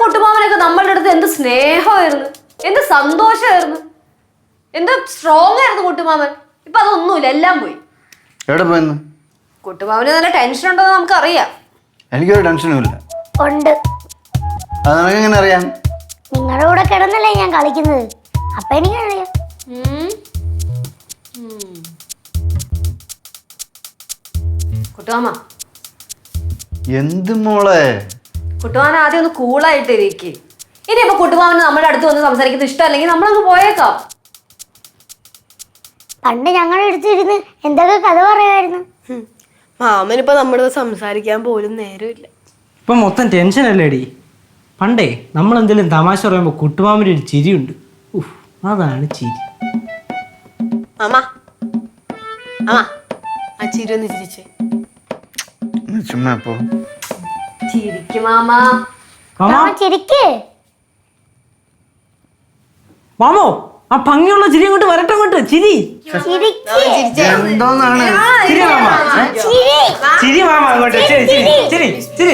കുട്ടുമാമനൊക്കെ നമ്മളുടെ അടുത്ത് എന്ത് സ്നേഹമായിരുന്നു, എന്ത് സന്തോഷമായിരുന്നു, എന്ത് സ്ട്രോങ് ആയിരുന്നു കുട്ടുമാമൻ. ഇപ്പൊ അതൊന്നുമില്ല, എല്ലാം പോയി. എവിടെ പോയെന്ന്? കുട്ടുമാമന് നല്ല ടെൻഷൻ ഉണ്ടെന്ന് നമുക്കറിയാം. എനിക്കൊരു ടെൻഷനും ഇല്ല. ഉണ്ട്. അത് നിനക്കെങ്ങനെ അറിയാം? നിങ്ങളുടെ കൂടെ കിടന്നല്ലേ ഞാൻ കളിക്കുന്നത്, അപ്പൊ എനിക്കറിയാം. കുട്ടുമാമ എന്ത് മോളെ? കുട്ടുമാമൻ ആദ്യം ഒന്ന് കൂളായിട്ടിരിക്കും. ഇനിയിപ്പോ കുട്ടുമാമന് നമ്മുടെ അടുത്ത് വന്ന് സംസാരിക്കുന്നത് ഇഷ്ടമല്ലെങ്കിൽ നമ്മളങ്ങ് പോയേക്കാം. പണ്ട് ഞങ്ങളുടെ അടുത്തിരുന്ന് എന്തൊക്കെ കഥ പറയായിരുന്നു. മാമനിപ്പോ നമ്മുടെ സംസാരിക്കാൻ പോലും നേരമില്ല. ഇപ്പം മൊത്തം ടെൻഷനല്ലേടി. പണ്ടേ നമ്മൾ എന്തെങ്കിലും തമാശ പറയുമ്പോൾ കുട്ടുമാമൻ്റെ ഒരു ചിരിയുണ്ട്. അതാണ് ചിരി. മാമാ ആ ചിരി ഒന്ന് ചിരിച്ചേ. ചുമ്മാ പോ. ചിരിക്കും മാമ. ചിരിക്ക് മാമോ, ആ ഭംഗിയുള്ള ചിരി അങ്ങോട്ട് വരട്ടെ, അങ്ങോട്ട് ചിരി. എന്തോന്നാണ്? ചിരി മാമ, ചിരി മാമ, അങ്ങോട്ട് ചിരി ചിരി ചിരി ചിരി.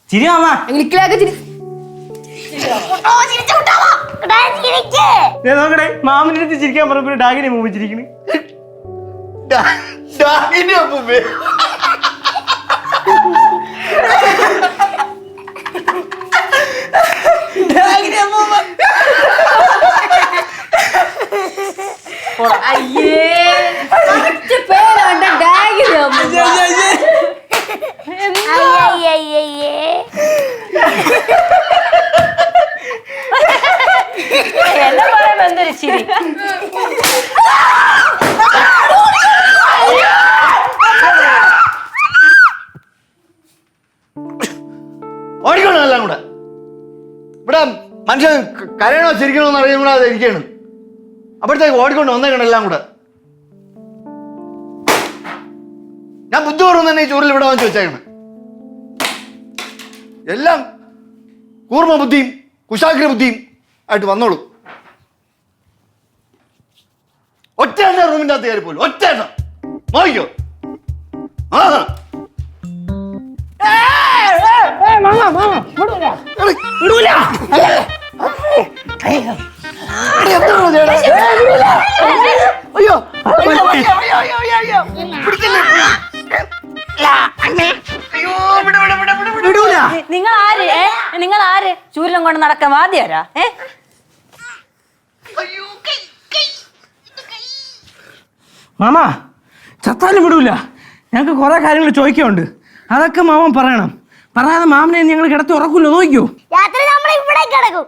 ചിരി മാമ. നോക്കണേ, മാമന്റെ അടുത്ത് ചിരിക്കാൻ പറഞ്ഞപ്പോ ഡാഗിനെ മുമ്പ് ചിരിക്കണ്. എന്നെ പറയുമ്പോ എന്തൊരു ചിരി. ഓടിക്കോണം എല്ലാം കൂടെ. ഇവിടെ മനുഷ്യൻ കരയണോ ചിരിക്കണോന്ന് അറിയുമ്പോൾ അത് ഇരിക്കണം. അപ്പോഴത്തേക്ക് ഓടിക്കൊണ്ട് വന്നേക്കണം എല്ലാം കൂടെ. ഞാൻ ബുദ്ധിപൂർവ്വം തന്നെ ഈ ചൂരിൽ ഇവിടെ വാങ്ങിച്ചു വെച്ചേക്കണം. എല്ലാം കൂർമ്മ ബുദ്ധിയും കുശാഗ്ര ബുദ്ധിയും ആയിട്ട് വന്നോളൂ. ഒറ്റ എണ്ണ റൂമിൻ്റെ അകത്ത് കയറി പോലും, ഒറ്റ എണ്ണ നോക്കിക്കോ. ആ നിങ്ങൾ ആര് ചൂരിലും കൊണ്ട് നടക്കാൻ വാദ്യാരാ? മാമ ചത്താലും വിടൂല. ഞങ്ങൾക്ക് കുറെ കാര്യങ്ങൾ ചോദിക്കാനുണ്ട്, അതൊക്കെ മാമൻ പറയണം. പറയാതെ മാമനെ ഞങ്ങൾ കിടത്തി ഉറക്കൂല്ലോ. നോക്കിയോ, രാത്രി നമ്മൾ ഇവിടെ കിടക്കും.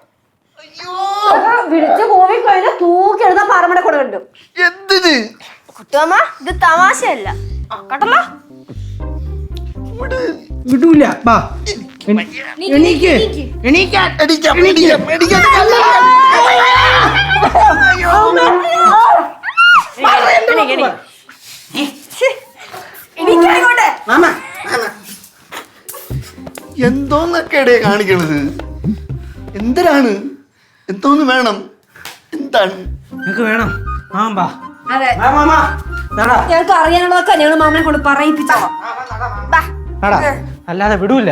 വിളിച്ചു പോയി കഴിഞ്ഞാൽ തൂക്കി എഴുതാൻ പാറമട കൂടെ കണ്ടു. എന്തിന് കുട്ടുമാമ, ഇത് തമാശയല്ല കേട്ടല്ലോ. വിടൂല. ബാ എണീക്ക്, എണീക്കാൻ. എന്തോന്നൊക്കെടേ കാണിക്കണത്? എന്തിനാണ്? എന്തോന്ന് വേണം? എന്താണ് നിനക്ക് വേണം? മാമാ അതെ, മാമാ ഞങ്ങൾക്ക് അറിയാനുള്ളതൊക്കെ ഞങ്ങൾ മാമനെ കൊണ്ട് പറയിപ്പിച്ചോളാം. അല്ലാതെ വിടൂല.